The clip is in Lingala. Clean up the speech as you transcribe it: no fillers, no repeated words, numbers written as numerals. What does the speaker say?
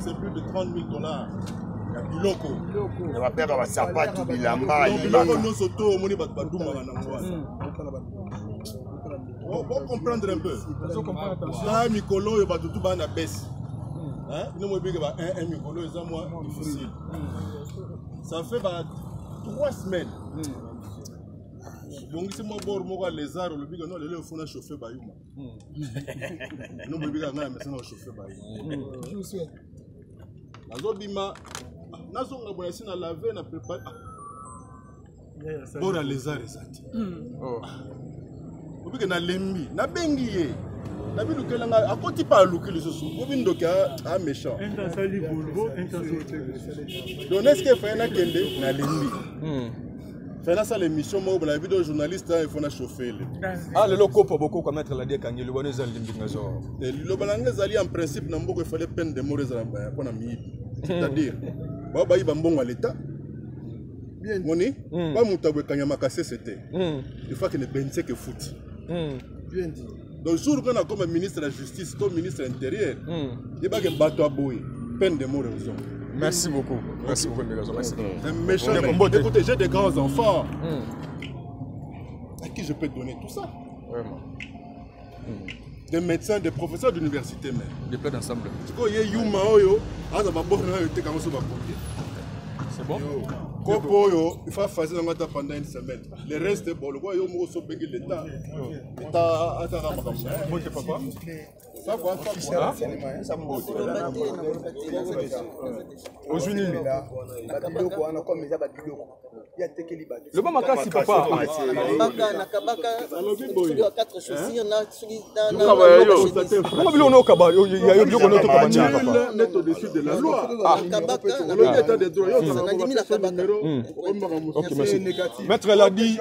C'est plus de 30 000 $. Biloko. On va perdre la sapate, bilamba. On va comprendre un peu. Là, Mikolo, il va tout bas na baisse. Il nous dit que un Mikolo est moins difficile. Ça fait 3 semaines. Donc si moi bord les arts le biga non les faut na chauffer bayuma. Nous biga na mais ça chauffer bayuma. Je suis. Nazobima nazonga bona sina laver na préparer. Bora les arts ezati. Oh. Obiga na lembi na bengi ye. Na bi lukela nga akoti pa lukeli soso. Obi ndoka a méchant. Intasali Volvo, intasali. Donc est-ce que fait na kende na lembi. Faire ça l'émission, moi, la vidéo journaliste, il faut la chauffer. Ah, le loco pour beaucoup comme mettre la dia quand il est le balangues alliés en principe, il fallait peine de mourir pour la midi. C'est-à-dire, il va bon à l'état. Bien, on est pas moutaboué quand il y a ma cassé, c'était. Il faut qu'il ne pense que foot. Bien dit. Donc, le jour qu'on a comme ministre de la Justice, comme ministre de l'Intérieur, il n'y a pas que bateau à bouer, peine de mourir. Merci beaucoup. Merci beaucoup, merci. Un méchant. Écoutez, j'ai des grands enfants. À qui je peux donner tout ça? Vraiment. Des médecins, des professeurs d'université même. Des plans d'ensemble. C'est bon? Il faut faire ça pendant une semaine. Le reste, c'est bon. Le roi, il faut sauver l'État. L'État, papa. Ça va, ça va. Aujourd'hui, le bon macasse, papa. Net au-dessus de la loi. Maître l'a dit.